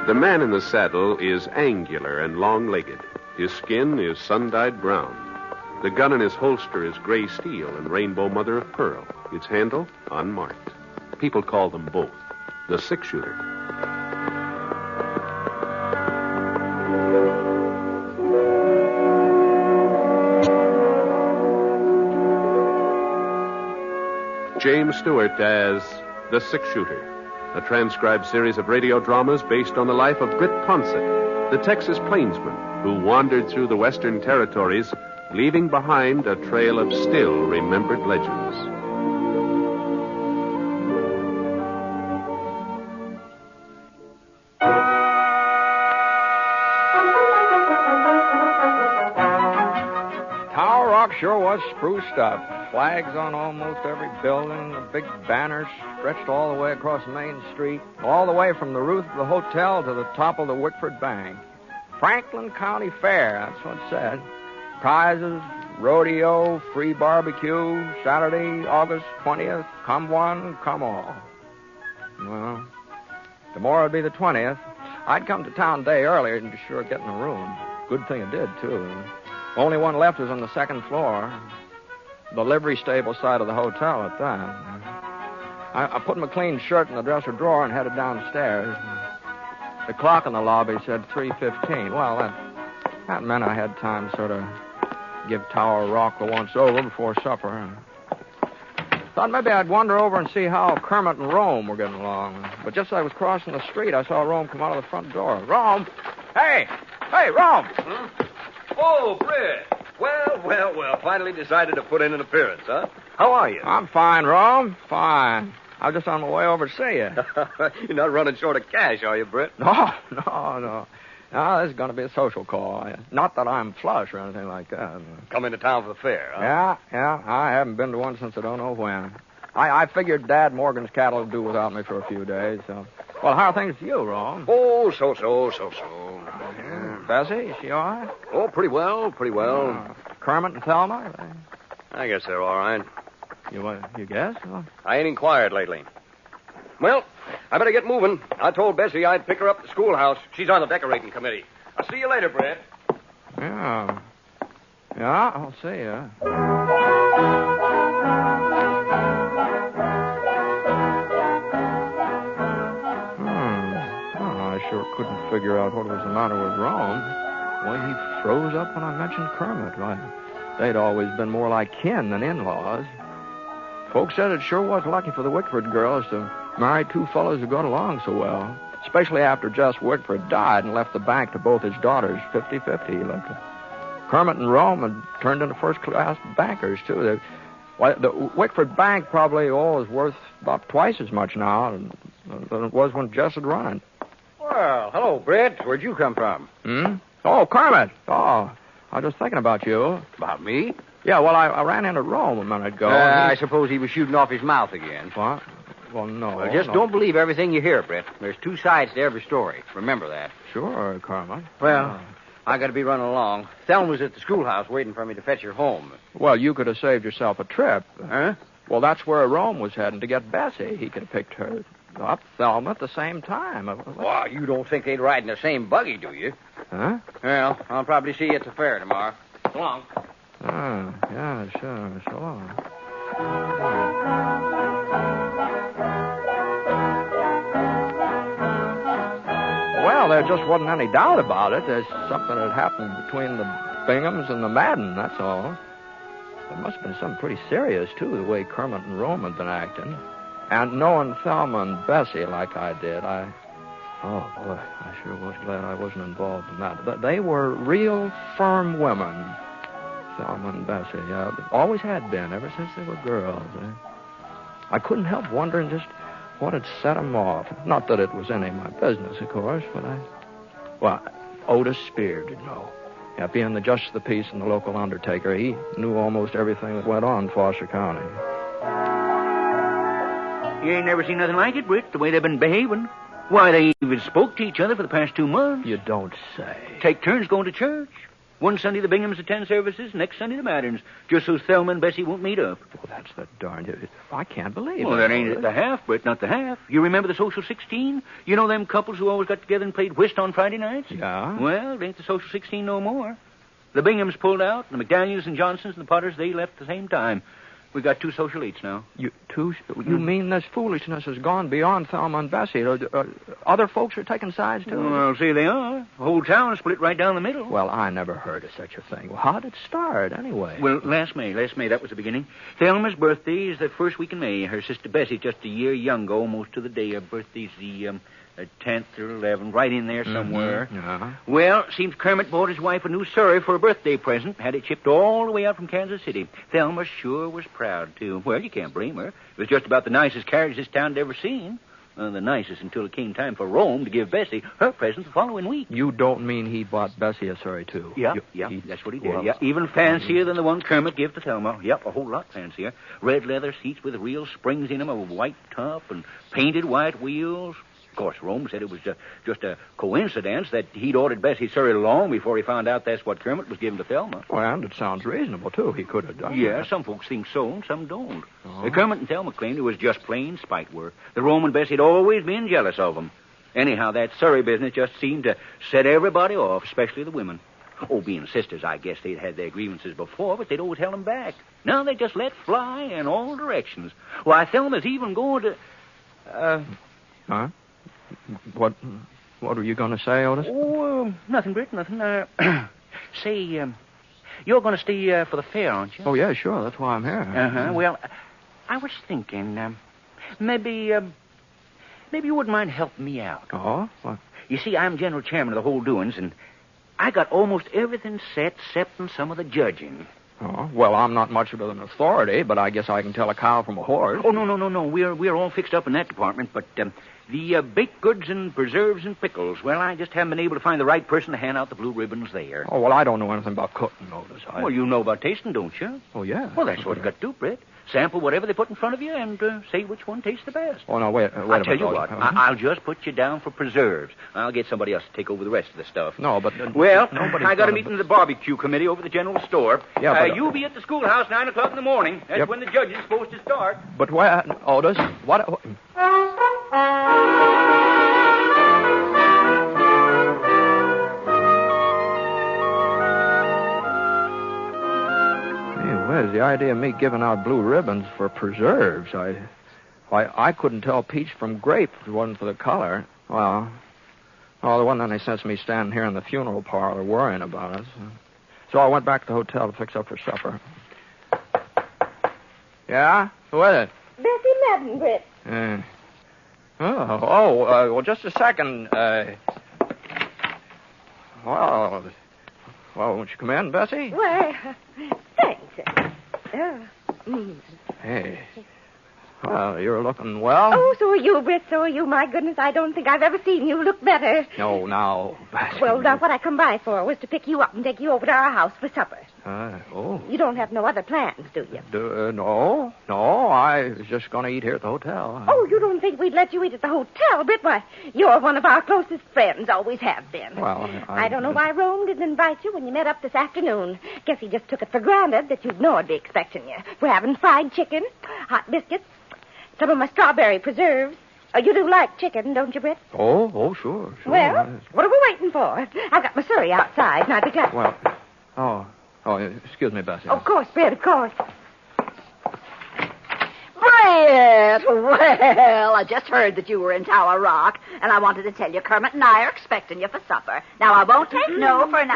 The man in the saddle is angular and long-legged. His skin is sun-dyed brown. The gun in his holster is gray steel and rainbow mother of pearl. Its handle, unmarked. People call them both the six-shooter. James Stewart as the six-shooter, a transcribed series of radio dramas based on the life of Britt Ponsett, the Texas plainsman who wandered through the Western Territories, leaving behind a trail of still-remembered legends. Tower Rock sure was spruced up. Flags on almost every building, the big banners stretched all the way across Main Street, all the way from the roof of the hotel to the top of the Wickford Bank. Franklin County Fair, that's what it said. Prizes, rodeo, free barbecue, Saturday, August 20th, come one, come all. Well, tomorrow would be the 20th. I'd come to town a day earlier and be sure of getting a room. Good thing I did, too. Only one left was on the second floor. The livery stable side of the hotel at that. I put my clean shirt in the dresser drawer and headed downstairs. The clock in the lobby said 3:15. Well, that meant I had time to sort of give Tower Rock a once-over before supper. Thought maybe I'd wander over and see how Kermit and Rome were getting along. But just as I was crossing the street, I saw Rome come out of the front door. Rome! Hey! Hey, Rome! Huh? Oh, Britt. Well. Finally decided to put in an appearance, huh? How are you? I'm fine, Rome. Fine. I was just on my way over to see you. You're not running short of cash, are you, Britt? No. No, this is going to be a social call. Not that I'm flush or anything like that. Come into town for the fair, huh? Yeah. I haven't been to one since I don't know when. I figured Dad Morgan's cattle would do without me for a few days, so... Well, how are things with you, Rome? Oh, so. Yeah. Bessie, is she all right? Oh, pretty well. Kermit and Thelma? I guess they're all right. You guess? Well, I ain't inquired lately. Well, I better get moving. I told Bessie I'd pick her up at the schoolhouse. She's on the decorating committee. I'll see you later, Brett. Yeah, I'll see you. I sure couldn't figure out what was the matter with Rome. Well, he froze up when I mentioned Kermit. Why, they'd always been more like kin than in-laws. Folks said it sure was lucky for the Wickford girls to marry two fellows who got along so well, especially after Jess Wickford died and left the bank to both his daughters 50-50. Kermit and Rome had turned into first-class bankers, too. The Wickford Bank probably is worth about twice as much now than it was when Jess had run it. Well, hello, Brett. Where'd you come from? Oh, Kermit. Oh, I was just thinking about you. About me? Yeah, well, I ran into Rome a minute ago. I suppose he was shooting off his mouth again. What? Well, no. Well, just don't believe everything you hear, Brett. There's two sides to every story. Remember that. Sure, Kermit. Well, I got to be running along. Thelma was at the schoolhouse waiting for me to fetch her home. Well, you could have saved yourself a trip. Huh? Well, that's where Rome was heading to get Bessie. He could have picked her up, Thelma, at the same time. Well, you don't think they'd ride in the same buggy, do you? Huh? Well, I'll probably see you at the fair tomorrow. So long. Yeah, sure. So long. Well, there just wasn't any doubt about it. There's something that happened between the Binghams and the Madden, that's all. There must have been something pretty serious, too, the way Kermit and Rome had been acting. And knowing Thelma and Bessie like I did, I sure was glad I wasn't involved in that. They were real firm women, Thelma and Bessie. Yeah, always had been, ever since they were girls. I couldn't help wondering just what had set them off. Not that it was any of my business, of course, but Otis Spear did know. Yeah, being the justice of the peace and the local undertaker, he knew almost everything that went on in Foster County. You ain't never seen nothing like it, Britt, the way they've been behaving. Why, they even spoke to each other for the past 2 months. You don't say. Take turns going to church. One Sunday the Binghams attend services, next Sunday the Madderns, just so Thelma and Bessie won't meet up. Well, that's the darn... I can't believe it. Well, that ain't the half, Britt, not the half. You remember the Social 16? You know them couples who always got together and played whist on Friday nights? Yeah? Well, it ain't the Social 16 no more. The Binghams pulled out, and the McDaniels and Johnsons and the Potters, they left at the same time. We got 2 social 8s now. You mean this foolishness has gone beyond Thelma and Bessie? Other folks are taking sides, too? Well, see, they are. The whole town is split right down the middle. Well, I never heard of such a thing. Well, how did it start, anyway? Well, last May, that was the beginning. Thelma's birthday is the first week in May. Her sister Bessie, just a year younger, almost to the day. Her birthday's the 10th or 11th, right in there somewhere. Mm-hmm. Uh-huh. Well, seems Kermit bought his wife a new Surrey for a birthday present. Had it shipped all the way out from Kansas City. Thelma sure was proud, too. Well, you can't blame her. It was just about the nicest carriage this town had ever seen. The nicest until it came time for Rome to give Bessie her present the following week. You don't mean he bought Bessie a Surrey, too? Yeah, that's what he did. Well, even fancier than the one Kermit gave to Thelma. Yep, a whole lot fancier. Red leather seats with real springs in them, a white top, and painted white wheels. Of course, Rome said it was just a coincidence that he'd ordered Bessie Surrey long before he found out that's what Kermit was giving to Thelma. Well, and it sounds reasonable, too. He could have done Yeah, that. some folks think so, and some don't. Kermit and Thelma claimed it was just plain spite work. The Rome and Bessie had always been jealous of them. Anyhow, that Surrey business just seemed to set everybody off, especially the women. Oh, being sisters, I guess they'd had their grievances before, but they'd always held them back. Now they just let fly in all directions. Why, Thelma's even going to... Huh? What were you going to say, Otis? Oh, nothing, Britt, nothing. Say, you're going to stay for the fair, aren't you? Oh, yeah, sure. That's why I'm here. Uh-huh. Well, I was thinking, maybe you wouldn't mind helping me out. Oh? What? You see, I'm general chairman of the whole doings, and I got almost everything set, excepting some of the judging. Oh, well, I'm not much of an authority, but I guess I can tell a cow from a horse. Oh, no. We're all fixed up in that department, but the baked goods and preserves and pickles, well, I just haven't been able to find the right person to hand out the blue ribbons there. Oh, well, I don't know anything about cooking, Otis. Well, you know about tasting, don't you? Oh, yeah. Well, that's what you got to do, Britt. Sample whatever they put in front of you and say which one tastes the best. Oh, no, wait a minute. I'll tell you what, I'll just put you down for preserves. I'll get somebody else to take over the rest of the stuff. No, but... well, I got a meeting in the barbecue committee over at the general store. Yeah, but... you'll be at the schoolhouse 9 o'clock in the morning. That's when the judge is supposed to start. But where... Otis, what... Where's the idea of me giving out blue ribbons for preserves? I couldn't tell peach from grape if it wasn't for the color. Well, the one then they sent me standing here in the funeral parlor worrying about us. So I went back to the hotel to fix up for supper. Yeah? Who is it? Bessie Madden, Britt. Well, just a second. Well, won't you come in, Bessie? Why, thanks. Hey. Well, you're looking well. Oh, so are you, Britt, so are you. My goodness, I don't think I've ever seen you look better. No, now, Bessie. Well, now, what I come by for was to pick you up and take you over to our house for supper. Oh. You don't have no other plans, do you? No. I was just going to eat here at the hotel. Oh, you don't think we'd let you eat at the hotel, Britt? Why, you're one of our closest friends, always have been. Well, I don't know why Rome didn't invite you when you met up this afternoon. Guess he just took it for granted that you'd know I'd be expecting you. We're having fried chicken, hot biscuits, some of my strawberry preserves. Oh, you do like chicken, don't you, Britt? Oh, sure. Well, what are we waiting for? I've got my Surrey outside, and I'd be glad... Well, excuse me, Bessie. Of course, Britt, of course. Britt! Well, I just heard that you were in Tower Rock, and I wanted to tell you Kermit and I are expecting you for supper. Now, I won't take no for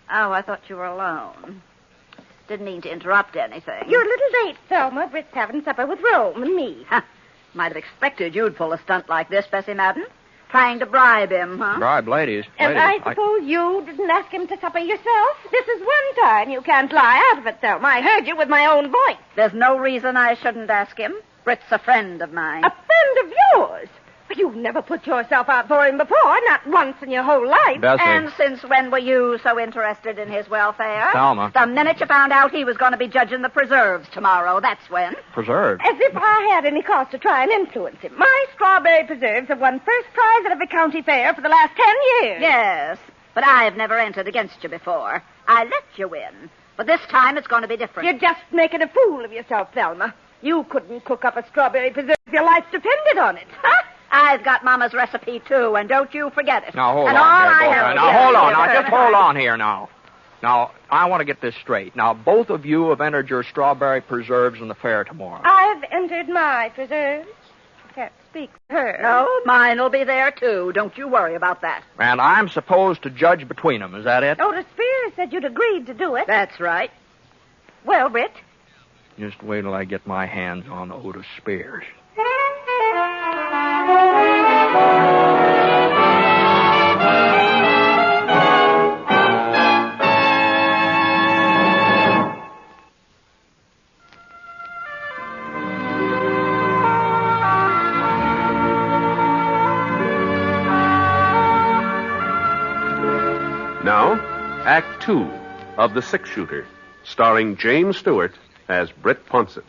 Oh, I thought you were alone. Didn't mean to interrupt anything. You're a little late, Thelma. Britt's having supper with Rome and me. Might have expected you'd pull a stunt like this, Bessie Madden. Trying to bribe him, huh? Bribe ladies. And I suppose you didn't ask him to supper yourself? This is one time you can't lie out of it, Thelma. I heard you with my own voice. There's no reason I shouldn't ask him. Britt's a friend of mine. A friend of yours? You've never put yourself out for him before, not once in your whole life. Bessie. And since when were you so interested in his welfare? Thelma. The minute you found out he was going to be judging the preserves tomorrow, that's when. Preserves? As if I had any cause to try and influence him. My strawberry preserves have won first prize at every county fair for the last 10 years. Yes. But I've never entered against you before. I let you win. But this time it's going to be different. You're just making a fool of yourself, Thelma. You couldn't cook up a strawberry preserve if your life depended on it. I've got Mama's recipe, too, and don't you forget it. Now, hold and on. all There, I both. have Now, to hold do on. is- Now, just hold on here now. Now, I want to get this straight. Now, both of you have entered your strawberry preserves in the fair tomorrow. I've entered my preserves. I can't speak for her. No, mine will be there, too. Don't you worry about that. And I'm supposed to judge between them. Is that it? Otis Spears said you'd agreed to do it. That's right. Well, Britt. Just wait till I get my hands on Otis Spears. Now, Act 2 of The Six Shooter, starring James Stewart as Britt Ponsett.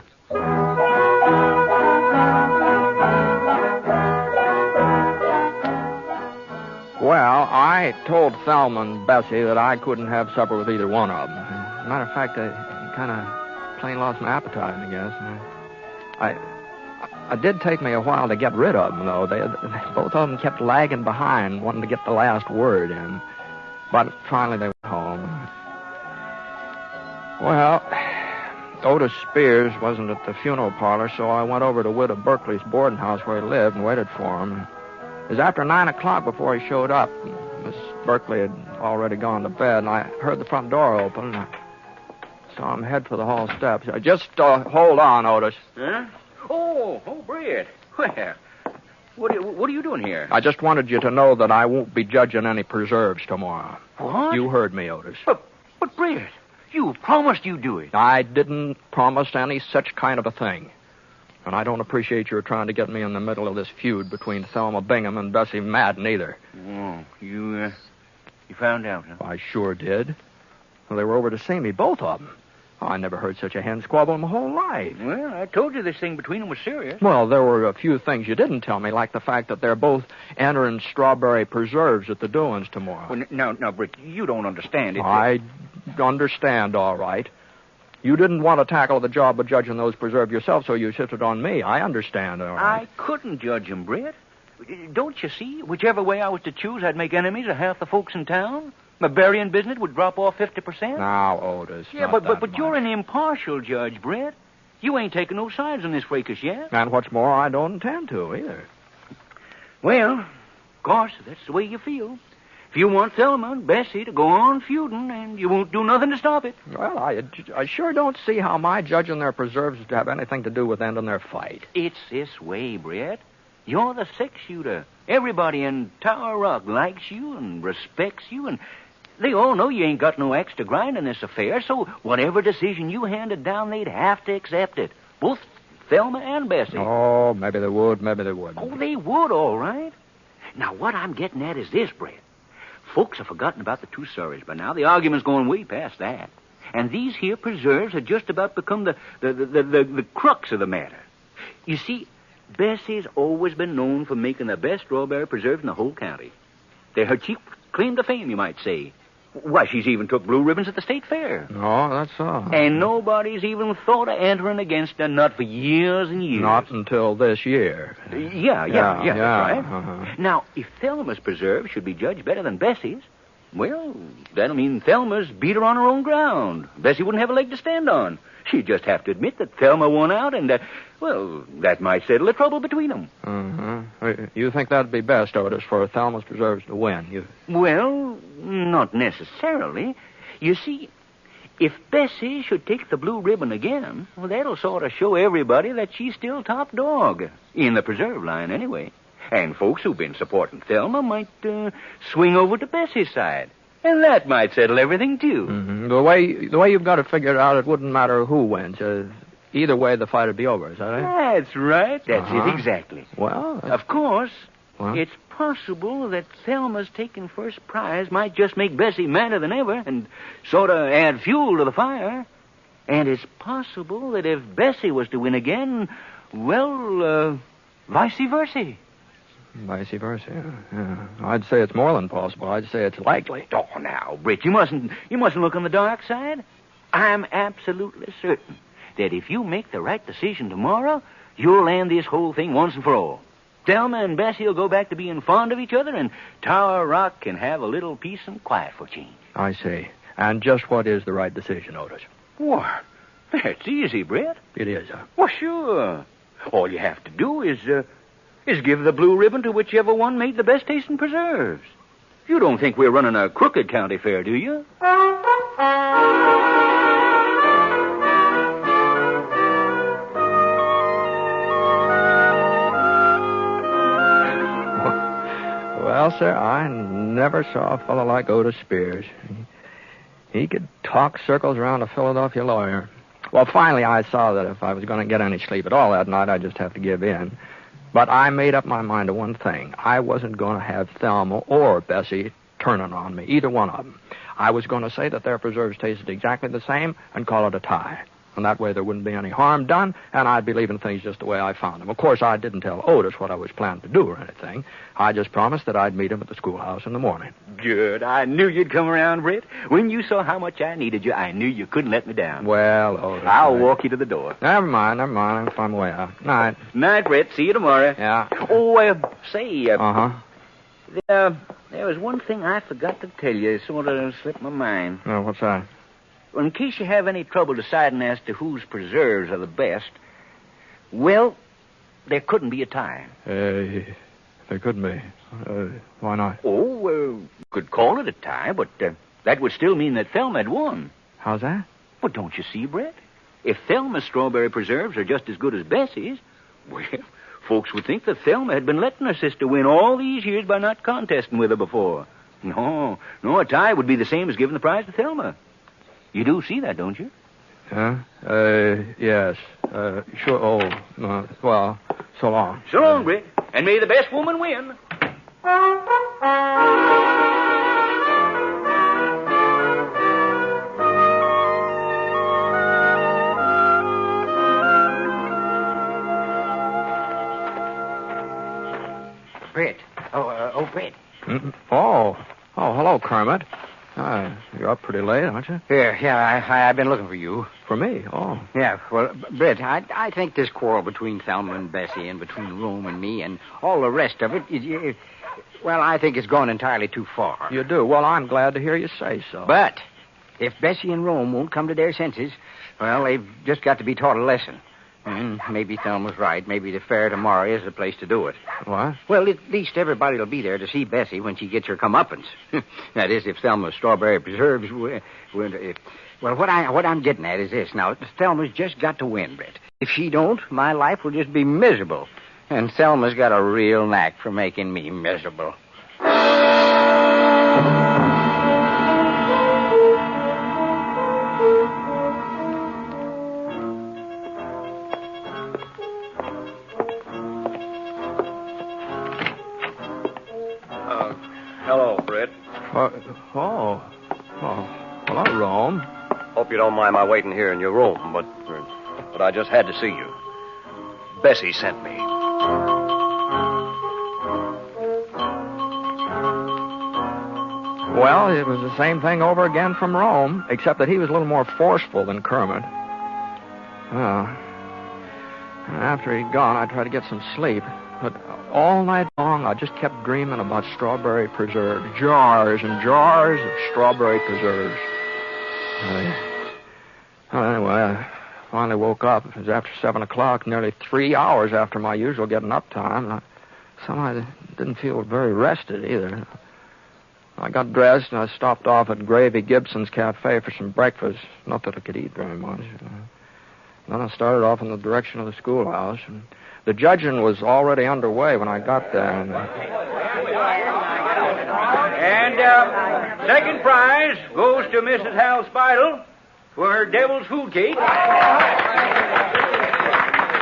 Well, I told Thelma and Bessie that I couldn't have supper with either one of them. Matter of fact, I kind of plain lost my appetite, I guess. I did take me a while to get rid of them, though. Both of them kept lagging behind, wanting to get the last word in. But finally they went home. Well, Otis Spears wasn't at the funeral parlor, so I went over to Widow Berkeley's boarding house where he lived and waited for him. It was after 9 o'clock before he showed up. Miss Berkeley had already gone to bed, and I heard the front door open, and I saw him head for the hall steps. Just hold on, Otis. Huh? Oh, Britt. Well, what are you doing here? I just wanted you to know that I won't be judging any preserves tomorrow. What? You heard me, Otis. But Britt, you promised you'd do it. I didn't promise any such kind of a thing. And I don't appreciate your trying to get me in the middle of this feud between Thelma Bingham and Bessie Madden either. Oh, you found out, huh? I sure did. Well, they were over to see me, both of them. Oh, I never heard such a hen squabble in my whole life. Well, I told you this thing between them was serious. Well, there were a few things you didn't tell me, like the fact that they're both entering strawberry preserves at the doings tomorrow. Well, now, Britt, you don't understand it. I understand, all right. You didn't want to tackle the job of judging those preserves yourself, so you shifted on me. I understand, all right. I couldn't judge him, Britt. Don't you see? Whichever way I was to choose, I'd make enemies of half the folks in town. My burying business would drop off 50%. Now, Otis. Yeah, but you're an impartial judge, Britt. You ain't taking no sides in this fracas yet. And what's more, I don't intend to, either. Well, of course, that's the way you feel. If you want Thelma and Bessie to go on feuding, and you won't do nothing to stop it. Well, I sure don't see how my judging their preserves is to have anything to do with ending their fight. It's this way, Britt. You're the six-shooter. Everybody in Tower Rock likes you and respects you, and they all know you ain't got no axe to grind in this affair, so whatever decision you handed down, they'd have to accept it. Both Thelma and Bessie. Oh, maybe they would, maybe they wouldn't. Oh, they would, all right. Now, what I'm getting at is this, Britt. Folks have forgotten about the two Surreys by now. The argument's going way past that. And these here preserves have just about become the crux of the matter. You see, Bessie's always been known for making the best strawberry preserves in the whole county. They're her chief claim to fame, you might say. Why, she's even took blue ribbons at the state fair. No, that's all. And nobody's even thought of entering against her, not for years and years. Not until this year. Yeah, that's right. Uh-huh. Now, if Thelma's preserve should be judged better than Bessie's, well, that'll mean Thelma's beat her on her own ground. Bessie wouldn't have a leg to stand on. She'd just have to admit that Thelma won out, and, well, that might settle the trouble between them. Uh-huh. You think that'd be best, Otis, for Thelma's preserves to win? Well, not necessarily. You see, if Bessie should take the blue ribbon again, well, that'll sort of show everybody that she's still top dog. In the preserve line, anyway. And folks who've been supporting Thelma might swing over to Bessie's side. And that might settle everything, too. Mm-hmm. The way you've got it figured out, it wouldn't matter who wins. Either way, the fight would be over, is that it? That's right. That's Uh-huh. it, exactly. Well... Of course, What? it's possible that Thelma's taking first prize might just make Bessie madder than ever and sort of add fuel to the fire. And it's possible that if Bessie was to win again, well, vice versa. Vice versa, yeah. I'd say it's more than possible. I'd say it's likely. Oh, now, Britt, you mustn't look on the dark side. I'm absolutely certain that if you make the right decision tomorrow, you'll end this whole thing once and for all. Thelma and Bessie will go back to being fond of each other, and Tower Rock can have a little peace and quiet for a change. I see. And just what is the right decision, Otis? What? That's easy, Britt. It is, huh? Well, sure. All you have to do is give the blue ribbon to whichever one made the best tasting preserves. You don't think we're running a crooked county fair, do you? Well, sir, I never saw a fellow like Otis Spears. He could talk circles around a Philadelphia lawyer. Well, finally, I saw that if I was going to get any sleep at all that night, I'd just have to give in. But I made up my mind to one thing. I wasn't going to have Thelma or Bessie turning on me, either one of them. I was going to say that their preserves tasted exactly the same and call it a tie. And that way there wouldn't be any harm done, and I'd be leaving things just the way I found them. Of course, I didn't tell Otis what I was planning to do or anything. I just promised that I'd meet him at the schoolhouse in the morning. Good. I knew you'd come around, Britt. When you saw how much I needed you, I knew you couldn't let me down. Well, Otis... I'll walk you to the door. Never mind. I'm on my way out. Night. Night, Britt. See you tomorrow. Yeah. Oh, say... Uh-huh. There was one thing I forgot to tell you. It sort of slipped my mind. Oh, what's that? Well, in case you have any trouble deciding as to whose preserves are the best, well, there couldn't be a tie. There couldn't be. Why not? Oh, you could call it a tie, but that would still mean that Thelma had won. How's that? Well, don't you see, Brett? If Thelma's strawberry preserves are just as good as Bessie's, well, folks would think that Thelma had been letting her sister win all these years by not contesting with her before. No, a tie would be the same as giving the prize to Thelma. You do see that, don't you? Huh? Yes. Sure. Oh, well, so long. So long, Britt. And may the best woman win. Britt. Britt. Mm-hmm. Oh, hello, Kermit. You're up pretty late, aren't you? Yeah, I've been looking for you. For me? Oh. Yeah, well, Britt, I think this quarrel between Thelma and Bessie and between Rome and me and all the rest of it, well, I think it's gone entirely too far. You do? Well, I'm glad to hear you say so. But if Bessie and Rome won't come to their senses, well, they've just got to be taught a lesson. And maybe Thelma's right. Maybe the fair tomorrow is the place to do it. What? Well, at least everybody will be there to see Bessie when she gets her comeuppance. That is, if Thelma's strawberry preserves... Well, what I'm getting at is this. Now, Thelma's just got to win, Britt. If she don't, my life will just be miserable. And Thelma's got a real knack for making me miserable. Hello, Britt. Hello, Rome. Hope you don't mind my waiting here in your room, but I just had to see you. Bessie sent me. Well, it was the same thing over again from Rome, except that he was a little more forceful than Kermit. After he'd gone, I tried to get some sleep, but all night long I just kept dreaming about strawberry preserves. Jars and jars of strawberry preserves. Anyway, I finally woke up. It was after 7 o'clock, nearly 3 hours after my usual getting up time. Somehow I didn't feel very rested either. I got dressed and I stopped off at Gravy Gibson's Cafe for some breakfast. Not that I could eat very much. Then I started off in the direction of the schoolhouse. And the judging was already underway when I got there. And second prize goes to Mrs. Hal Spidle for her devil's food cake.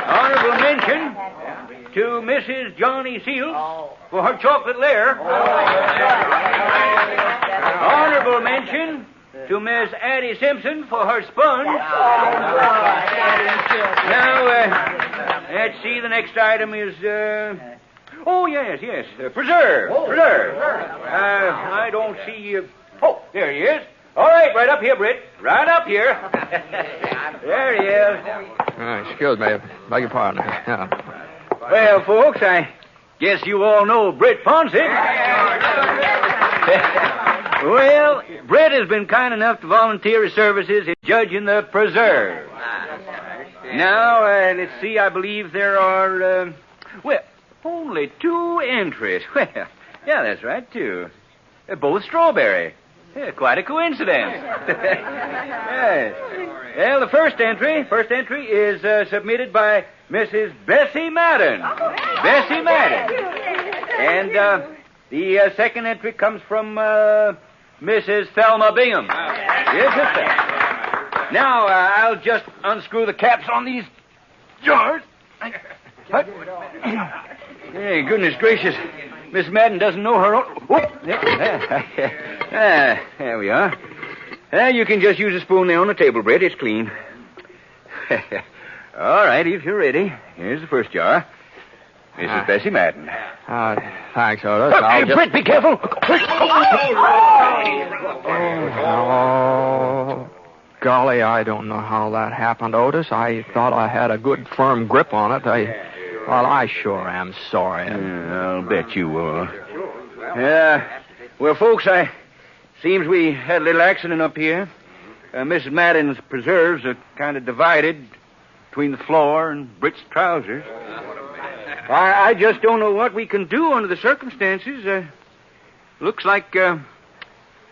Honorable mention to Mrs. Johnny Seals for her chocolate lair. Honorable mention to Miss Addie Simpson for her sponge. Now, let's see, the next item is, Oh, yes. Preserve. I don't see... Oh, there he is. All right up here, Britt. Right up here. There he is. Excuse me. Beg your pardon. Yeah. Well, folks, I guess you all know Britt Ponset. Well, Britt has been kind enough to volunteer his services in judging the preserve. Now, let's see, I believe there are, only 2 entries. Well, yeah, that's right, 2. Both strawberry. Yeah, quite a coincidence. Yes. Well, the first entry is submitted by Mrs. Bessie Madden. Bessie Madden. And the second entry comes from Mrs. Thelma Bingham. Yes, sister. Now, I'll just unscrew the caps on these jars. What? Hey, goodness gracious. Miss Madden doesn't know her own... There we are. You can just use a spoon there on the table, Britt. It's clean. All right, if you're ready. Here's the first jar. Mrs. Bessie Madden. Thanks, Otis. Hey, Britt, be careful. Oh, golly, I don't know how that happened, Otis. I thought I had a good, firm grip on it. I sure am sorry. I'll bet you will. Well, folks, seems we had a little accident up here. Mrs. Madden's preserves are kind of divided between the floor and Britt's trousers. I just don't know what we can do under the circumstances. Looks like,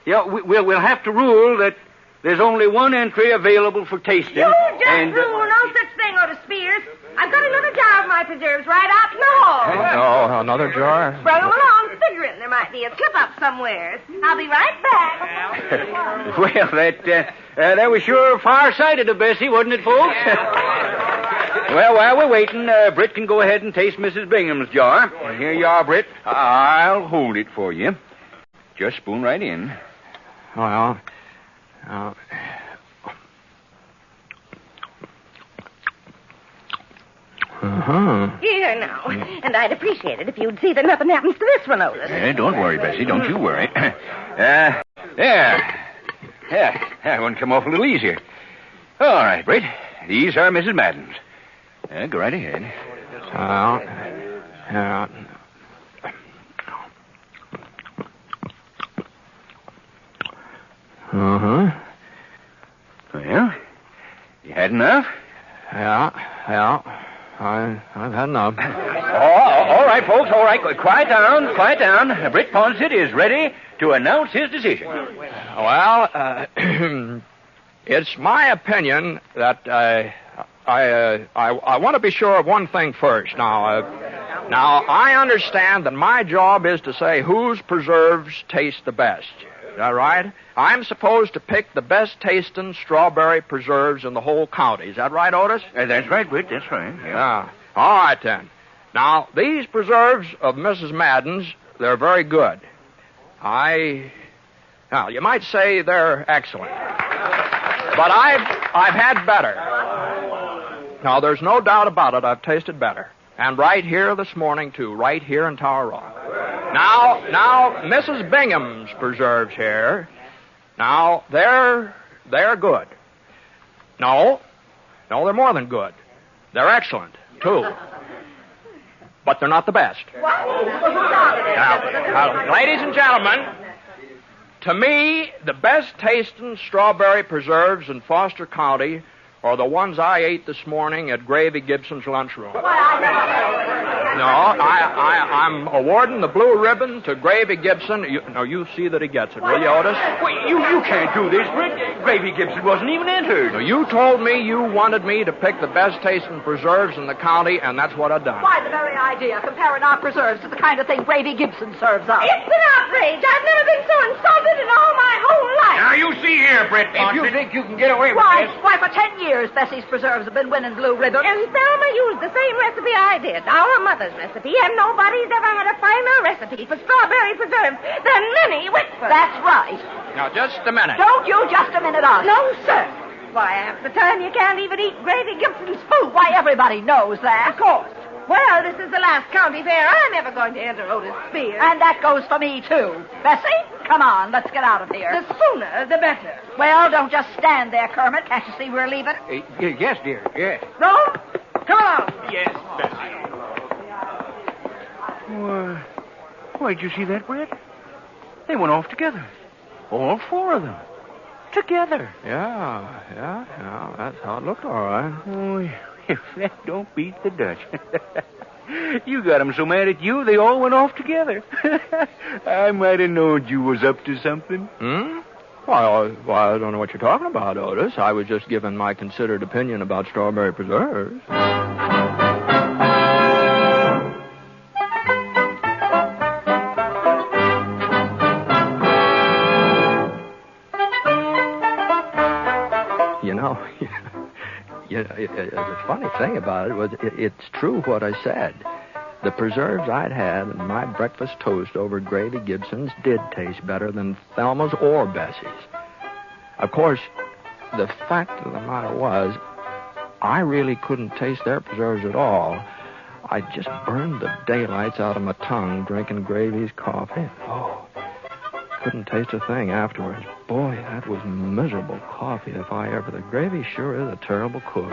we'll have to rule that there's only one entry available for tasting. You just rule no such thing, Otis Spears. I've got another jar of my preserves right out in the hall. Oh, another jar? Bring them along, figuring there might be a slip-up somewhere. I'll be right back. Well, that was sure far-sighted of Bessie, wasn't it, folks? Well, while we're waiting, Britt can go ahead and taste Mrs. Bingham's jar. Here you are, Britt. I'll hold it for you. Just spoon right in. Well, Here now. And I'd appreciate it if you'd see that nothing happens to this one, Otis. Don't worry, Bessie. Don't you worry. There. That one come off a little easier. All right, Britt. These are Mrs. Madden's. Go right ahead. Well, you had enough? Yeah. I've had enough. All right, folks, all right. Quiet down. Britt Ponset is ready to announce his decision. Well, it's my opinion that I want to be sure of one thing first. Now, I understand that my job is to say whose preserves taste the best. Is that right? I'm supposed to pick the best tasting strawberry preserves in the whole county. Is that right, Otis? That's right, Britt. That's right. Yeah. All right, then. Now, these preserves of Mrs. Madden's, they're very good. Now, you might say they're excellent. But I've had better. Now, there's no doubt about it. I've tasted better. And right here this morning, too. Right here in Tower Rock. Now, Mrs. Bingham's preserves here. Now, they're good. No, they're more than good. They're excellent, too. But they're not the best. Now, ladies and gentlemen, to me, the best tasting strawberry preserves in Foster County are the ones I ate this morning at Gravy Gibson's lunchroom. No, I'm awarding the blue ribbon to Gravy Gibson. You see that he gets it, will you, Otis? Wait, you can't do this, Britt. Gravy Gibson wasn't even entered. No, you told me you wanted me to pick the best tasting preserves in the county, and that's what I've done. Why, the very idea, comparing our preserves to the kind of thing Gravy Gibson serves us. It's an outrage. I've never been so insulted in all my whole life. Now, you see here, Britt Ponset. If you think you can get away with Why, this... for 10 years, Bessie's preserves have been winning blue ribbons. And Thelma used the same recipe I did, our mother's recipe, and nobody's ever had a finer recipe for strawberry preserves than Minnie Whitford. That's right. Now, just a minute. Don't you just a minute us. No, sir. Why, half the time you can't even eat Gravy Gibson's food. Why, everybody knows that. Of course. Well, this is the last county fair I'm ever going to enter, Otis Spears. And that goes for me, too. Bessie, come on, let's get out of here. The sooner, the better. Well, don't just stand there, Kermit. Can't you see we're leaving? Yes, dear, yes. Rome, come along. Yes, Bessie. Why'd you see that, Brett? They went off together. All four of them. Together. Yeah. That's how it looked, all right. Oh, if that don't beat the Dutch. You got 'em so mad at you, they all went off together. I might have known you was up to something. Well, I don't know what you're talking about, Otis. I was just giving my considered opinion about strawberry preserves. You know, the funny thing about it was it's true what I said. The preserves I'd had and my breakfast toast over Gravy Gibson's did taste better than Thelma's or Bessie's. Of course, the fact of the matter was, I really couldn't taste their preserves at all. I just burned the daylights out of my tongue drinking Gravy's coffee. Oh, couldn't taste a thing afterwards. Boy, that was miserable coffee if I ever... The Gravy sure is a terrible cook.